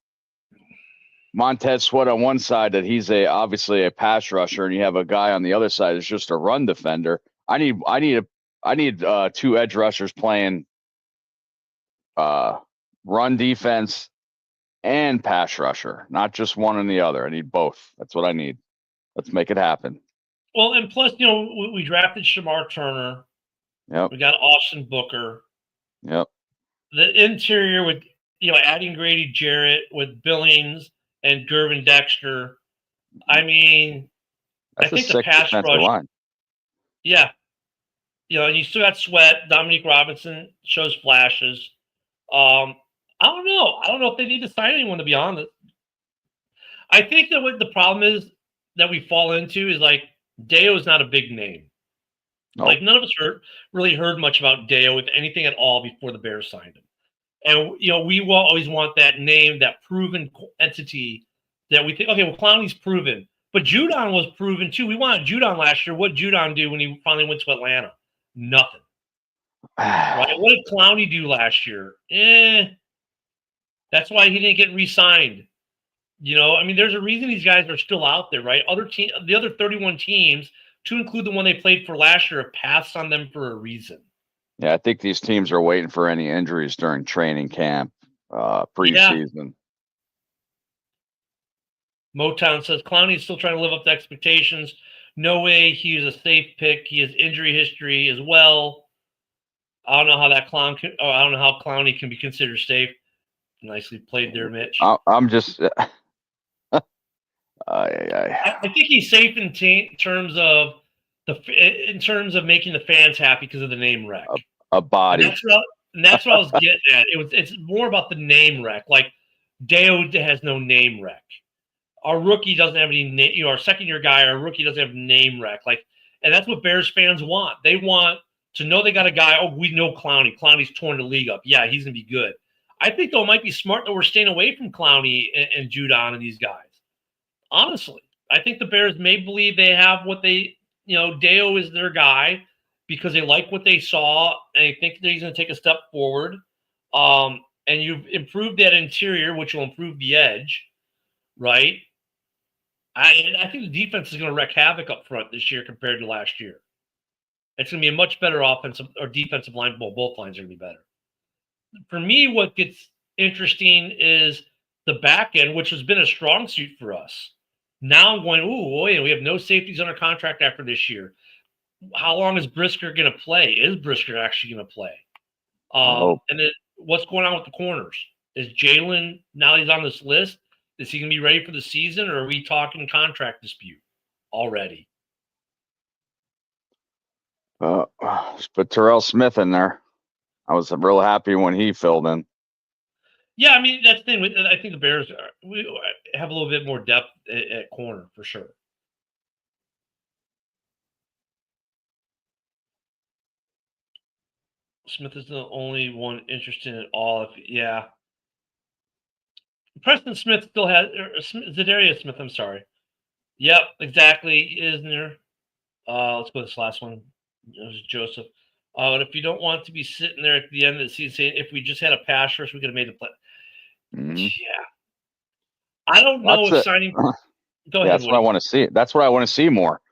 Montez Sweat on one side that he's obviously a pass rusher, and you have a guy on the other side that's just a run defender, I need 2 edge rushers playing run defense and pass rusher, not just one and the other. I need both. That's what I need. Let's make it happen. Well, and plus, we drafted Shamar Turner. Yep. We got Austin Booker. Yep. The interior with, adding Grady Jarrett with Billings and Gervin Dexter. I mean, That's I think the pass rush. Line. Yeah. And you still got Sweat. Dominique Robinson shows flashes. I don't know. I don't know if they need to sign anyone, to be honest. I think that what the problem is that we fall into is like Deo is not a big name. No. Like none of us really heard much about Deo, if anything at all, before the Bears signed him. And we will always want that name, that proven entity that we think, okay, well, Clowney's proven, but Judon was proven too. We wanted Judon last year. What did Judon do when he finally went to Atlanta? Nothing. Right? What did Clowney do last year? That's why he didn't get re-signed. There's a reason these guys are still out there, right? The other 31 teams, to include the one they played for last year, have passed on them for a reason. Yeah, I think these teams are waiting for any injuries during training camp, preseason. Yeah. Motown says Clowney's still trying to live up to expectations. No way he is a safe pick. He has injury history as well. I don't know how I don't know how Clowney can be considered safe. Nicely played there, Mitch. I'm just. I think he's safe in terms of making the fans happy because of the name rec. A body. And that's what I was getting at. It's more about the name rec. Like Deo has no name rec. Our rookie doesn't have any name. Our second-year guy, our rookie doesn't have name rec. And that's what Bears fans want. They want to know they got a guy. Oh, we know Clowney. Clowney's torn the league up. Yeah, he's gonna be good. I think though it might be smart that we're staying away from Clowney and Judon and these guys. Honestly, I think the Bears may believe they have what they, Deo is their guy because they like what they saw and they think that he's going to take a step forward. And you've improved that interior, which will improve the edge, right? I think the defense is going to wreak havoc up front this year compared to last year. It's going to be a much better offensive or defensive line. Well, both lines are going to be better. For me, what gets interesting is the back end, which has been a strong suit for us. Now I'm going, we have no safeties under contract after this year. How long is Brisker going to play? Is Brisker actually going to play? And then what's going on with the corners? Is Jalen, now he's on this list, is he going to be ready for the season, or are we talking contract dispute already? Put Terrell Smith in there. I was real happy when he filled in. Yeah, that's the thing. I think the Bears we have a little bit more depth at corner for sure. Smith is the only one interested at all. Preston Smith still has Zadarius Smith. I'm sorry. Yep, exactly. Isn't there? Let's go to this last one. It was Joseph. But if you don't want to be sitting there at the end of the season saying, if we just had a pass rush, we could have made the play. Mm-hmm. Yeah. I don't know if signing. Go ahead. That's what I want to see. That's what I want to see more.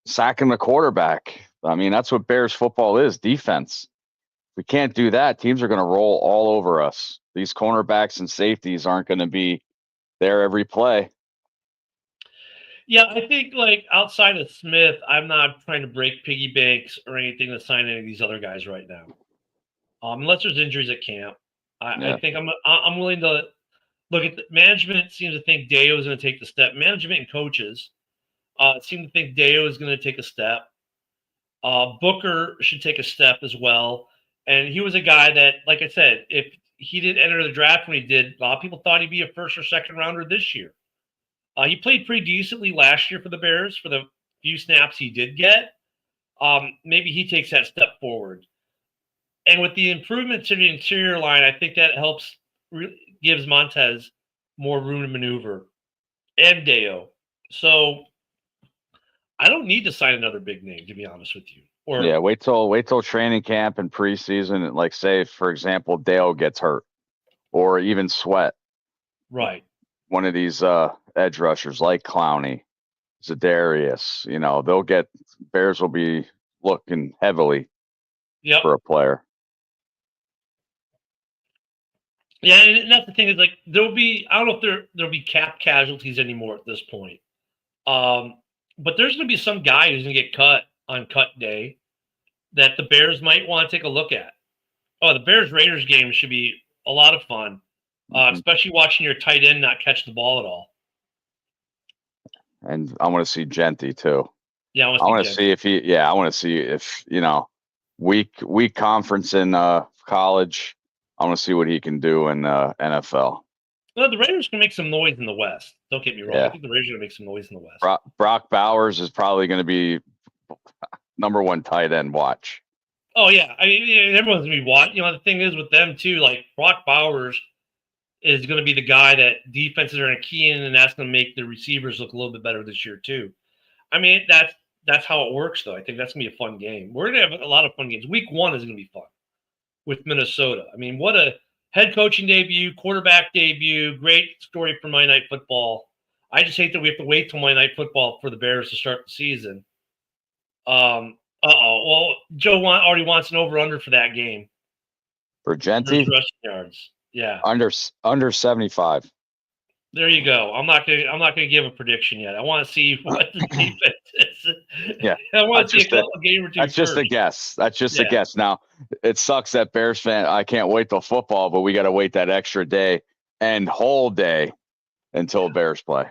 Sacking the quarterback. That's what Bears football is, defense. If we can't do that, teams are going to roll all over us. These cornerbacks and safeties aren't going to be there every play. Yeah, I think outside of Smith, I'm not trying to break piggy banks or anything to sign any of these other guys right now. Unless there's injuries at camp. I think I'm willing to look at the management seems to think Deo is going to take the step. Management and coaches seem to think Deo is going to take a step. Booker should take a step as well. And he was a guy that, like I said, if he didn't enter the draft when he did, a lot of people thought he'd be a first or second rounder this year. He played pretty decently last year for the Bears for the few snaps he did get. Maybe he takes that step forward. And with the improvement to the interior line, I think that helps, gives Montez more room to maneuver and Deo. So I don't need to sign another big name, to be honest with you. Wait till training camp and preseason. Like, say, for example, Dale gets hurt, or even Sweat. Right. One of these edge rushers like Clowney, Zadarius. Bears will be looking heavily for a player. Yeah, and that's the thing is there'll be, I don't know if there'll be cap casualties anymore at this point. But there's going to be some guy who's going to get cut on cut day that the Bears might want to take a look at. Oh, the Bears-Raiders game should be a lot of fun, especially watching your tight end not catch the ball at all. And I want to see Genty too. Yeah, I I want want to to see if he. Yeah, I want to see if weak conference in college. I want to see what he can do in NFL. Well, the Raiders can make some noise in the West. Don't get me wrong. I Yeah, think the Raiders are going to make some noise in the West. Brock Bowers is probably going to be #1 tight end. Watch. Oh yeah, I mean everyone's going to be watching. The thing is with them too. Like Brock Bowers is going to be the guy that defenses are going to key in, and that's going to make the receivers look a little bit better this year too. I mean that's how it works though. I think that's going to be a fun game. We're going to have a lot of fun games. Week 1 is going to be fun with Minnesota. I mean, what a head coaching debut, quarterback debut, great story for Monday Night Football. I just hate that we have to wait till Monday Night Football for the Bears to start the season. Well, Joe already wants an over/under for that game. For Genti, rushing yards. Yeah. under 75. There you go. I'm not gonna give a prediction yet. I want to see what the defense is. Yeah, I want to see just a game or two. That's just a guess. That's just a guess. Now, it sucks that Bears fan. I can't wait till football, but we got to wait that extra day and whole day until Bears play.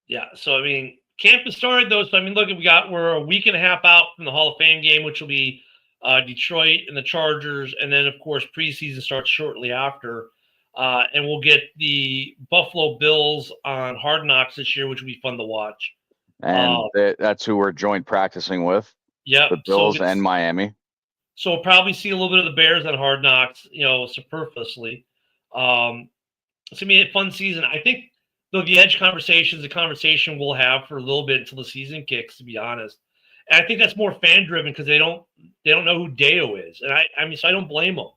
Yeah. So I mean, camp has started though. So I mean, look, we're a week and a half out from the Hall of Fame game, which will be Detroit and the Chargers, and then of course preseason starts shortly after. And we'll get the Buffalo Bills on Hard Knocks this year, which will be fun to watch. And that's who we're joint practicing with. Yeah, the Bills and Miami. So we'll probably see a little bit of the Bears on Hard Knocks, superfluously. It's gonna be a fun season. I think though the edge conversation is a conversation we'll have for a little bit until the season kicks, to be honest. And I think that's more fan driven because they don't know who Deo is, and I mean, so I don't blame them.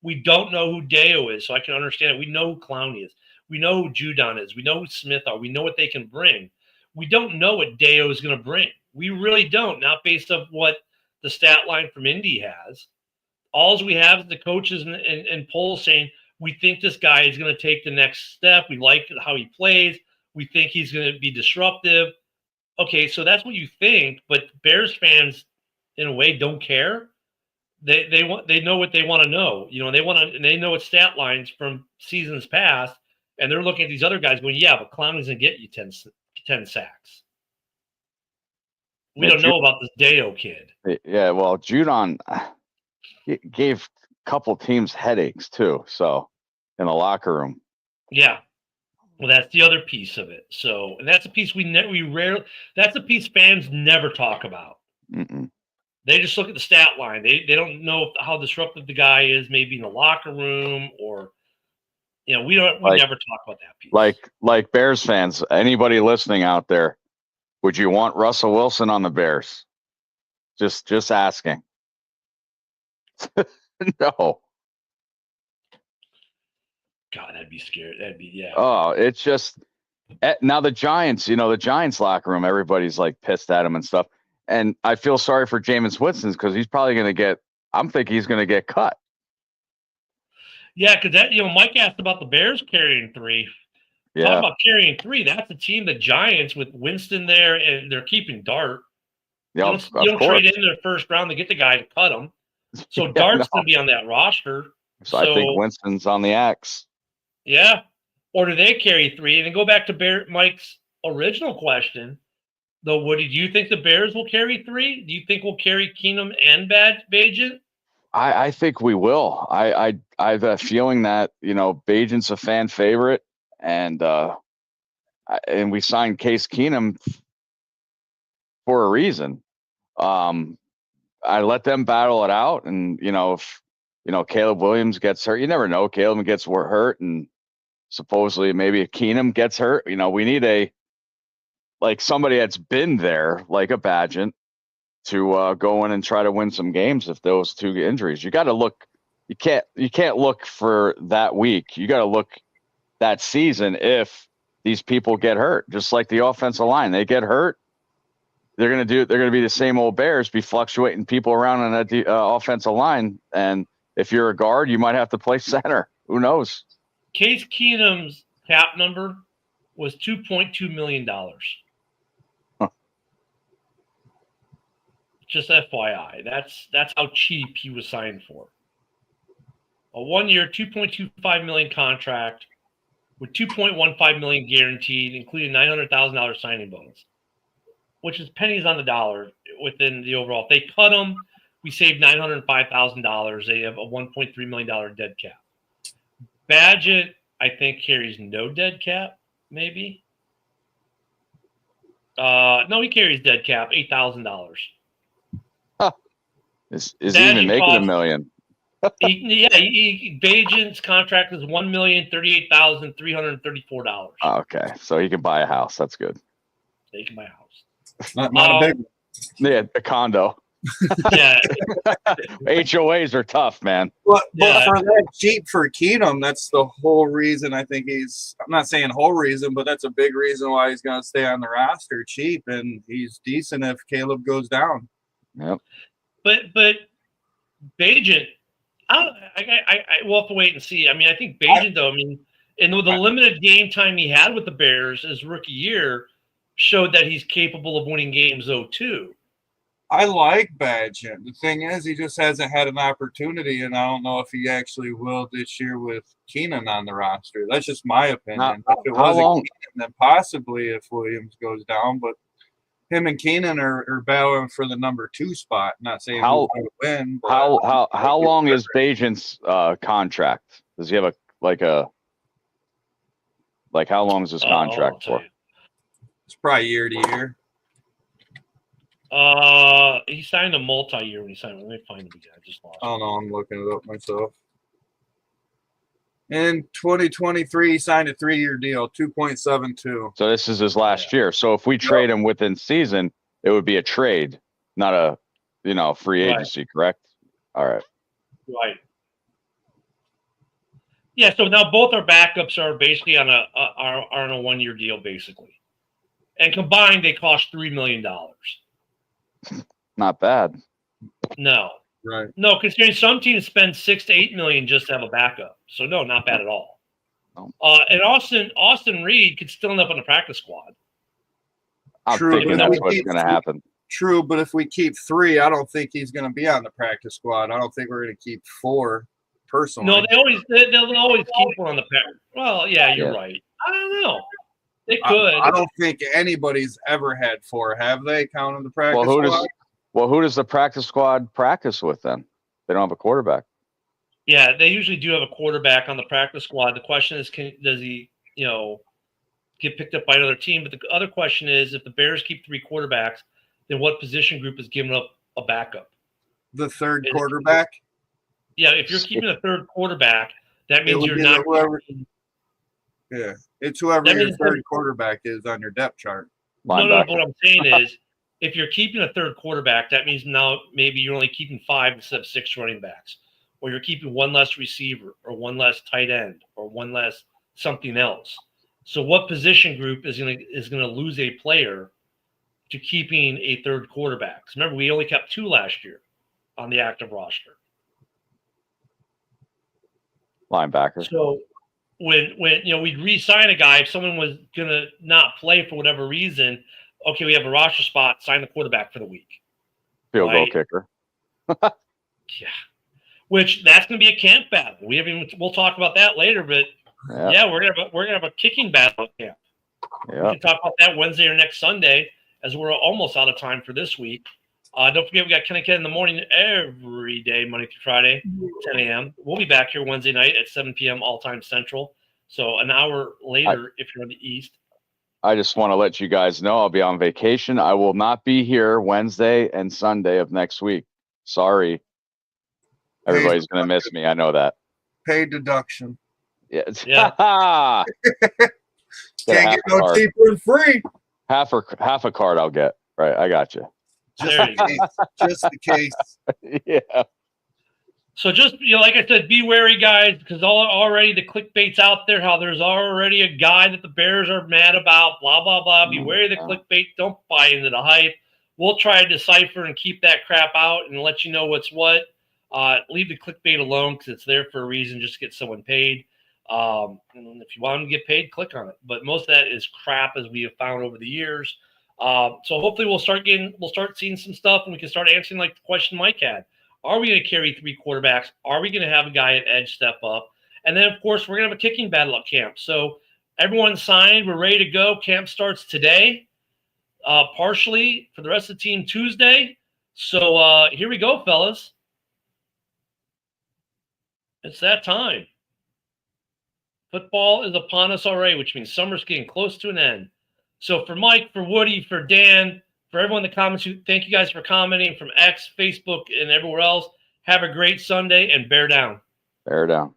We don't know who Deo is, so I can understand it. We know who Clowney is. We know who Judon is. We know who Smith are. We know what they can bring. We don't know what Deo is going to bring. We really don't, not based on what the stat line from Indy has. All we have is the coaches and polls saying, we think this guy is going to take the next step. We like how he plays. We think he's going to be disruptive. Okay, so that's what you think, but Bears fans, in a way, don't care. They know what they want to know. They know what stat lines from seasons past, and they're looking at these other guys going, yeah, but Clowney's gonna get you 10 sacks. We don't know about this Deo kid. Yeah, well, Judon gave a couple teams headaches too. So in the locker room. Yeah. Well, that's the other piece of it. So, and that's a piece that's a piece fans never talk about. Mm-mm. They just look at the stat line. They don't know how disruptive the guy is, maybe in the locker room, or we never talk about that piece. Like Bears fans, anybody listening out there, would you want Russell Wilson on the Bears? Just asking. No. God, that'd be scary. That'd be yeah. Oh, it's just now the Giants. The Giants locker room. Everybody's like pissed at him and stuff. And I feel sorry for Jameis Winston because he's probably going to get. I'm thinking he's going to get cut. Yeah, because Mike asked about the Bears carrying 3. Yeah. Talk about carrying 3. That's the team, the Giants, with Winston there, and they're keeping Dart. Yeah, you don't trade into the first round to get the guy to cut him. So Dart's going to be on that roster. So I think Winston's on the axe. Yeah. Or do they carry 3? And then go back to Mike's original question. Though, what did you think the Bears will carry 3? Do you think we'll carry Keenum and Bagent? I think we will. I have a feeling that Bagent's a fan favorite, and we signed Case Keenum for a reason. I let them battle it out, and if Caleb Williams gets hurt, you never know. Caleb gets hurt, and supposedly maybe Keenum gets hurt. We need somebody that's been there, like a Bagent, to go in and try to win some games. If those 2 injuries, you got to look. You can't look for that week. You got to look that season. If these people get hurt, just like the offensive line, they get hurt. They're going to be the same old Bears, be fluctuating people around on that offensive line. And if you're a guard, you might have to play center. Who knows? Case Keenum's cap number was $2.2 million. Huh. Just FYI, that's how cheap he was signed for. A 1-year, $2.25 million contract. with $2.15 million guaranteed, including $900,000 signing bonus, which is pennies on the dollar within the overall. If they cut him, we save $905,000. They have a $1.3 million dead cap. Badgett, I think, carries no dead cap, maybe. No, he carries dead cap, $8,000. Is he even making $1 million? Bajan's contract is $1,038,334. Okay, so he can buy a house. That's good. He can buy a house. Not a big one. Yeah, a condo. Yeah. HOAs are tough, man. But Yeah. for that cheap for Keenum, that's the whole reason I think I'm not saying whole reason, but that's a big reason why he's going to stay on the roster cheap, and he's decent if Caleb goes down. Yep. But Bagent, we'll have to wait and see. I mean, I think Bagent, though, and with the limited game time he had with the Bears his rookie year, showed that he's capable of winning games, though, too. I like Badgett. The thing is, he just hasn't had an opportunity, and I don't know if he actually will this year with Keenan on the roster. That's just my opinion. If it wasn't Keenan, then possibly if Williams goes down, but him and Keenan are battling for the number 2 spot. Not saying who's going to win. But how long is Bagent's contract? Does he have how long is his contract for? It's probably year to year. He signed a multi-year when he signed. Let me find him again. I just lost. I don't know. I'm looking it up myself. In 2023, he signed a 3-year deal, 2.72. So this is his last year. So if we trade him within season, it would be a trade, not a free agency, correct? All right. Right. Yeah. So now both our backups are basically on a 1-year deal, basically, and combined they cost $3 million. Not bad. No. Right. No, considering some teams spend $6 to $8 million just to have a backup. So no, not bad at all. No. And Austin Reed could still end up on the practice squad. I'm thinking that's what's going to happen. True, but if we keep 3, I don't think he's going to be on the practice squad. I don't think we're going to keep 4 personally. No, they'll always keep one on the practice. Well, yeah, you're right. I don't know. They could. I don't think anybody's ever had 4, have they? Counting the practice squad. Who does the practice squad practice with then? They don't have a quarterback. Yeah, they usually do have a quarterback on the practice squad. The question is, does he, get picked up by another team? But the other question is, if the Bears keep 3 quarterbacks, then what position group is giving up a backup? The third quarterback? Yeah, if you're keeping a third quarterback, that means you're not. Yeah, it's whoever your third quarterback is on your depth chart. No, what I'm saying is, if you're keeping a third quarterback, that means now maybe you're only keeping 5 instead of 6 running backs, or you're keeping 1 less receiver, or 1 less tight end, or 1 less something else. So what position group is going to lose a player to keeping a third quarterback? Remember, we only kept 2 last year on the active roster. Linebacker. So when we'd re-sign a guy, if someone was going to not play for whatever reason, okay, we have a roster spot, sign the quarterback for the week. Field goal kicker. Yeah. Which that's going to be a camp battle. We'll talk about that later, but yeah, we're gonna have a kicking battle at camp. Yeah. We can talk about that Wednesday or next Sunday, as we're almost out of time for this week. Don't forget, we got Ken and Ken in the morning every day, Monday through Friday, 10 a.m. We'll be back here Wednesday night at 7 p.m. all time Central. So an hour later, if you're on the East. I just want to let you guys know I'll be on vacation. I will not be here Wednesday and Sunday of next week. Sorry. Everybody's going to miss me. I know that. Paid deduction. Yeah. Can't get no cheaper and free. Half a card I'll get. Right. I got you. Just in case. Yeah. So just, like I said, be wary, guys, because already the clickbait's out there, how there's already a guy that the Bears are mad about, blah, blah, blah. Be wary of the clickbait. Don't buy into the hype. We'll try to decipher and keep that crap out and let you know what's what. Leave the clickbait alone because it's there for a reason, just to get someone paid. And if you want them to get paid, click on it. But most of that is crap, as we have found over the years. So hopefully we'll start seeing some stuff, and we can start answering like the question Mike had. Are we going to carry 3 quarterbacks? Are we going to have a guy at edge step up? And then, of course, we're going to have a kicking battle at camp. So Everyone's signed. We're ready to go. Camp starts today, partially for the rest of the team Tuesday. So here we go, fellas. It's that time. Football is upon us already, which means summer's getting close to an end. So for Mike, for Woody, for Dan, for everyone in the comments, thank you guys for commenting from X, Facebook, and everywhere else. Have a great Sunday and bear down. Bear down.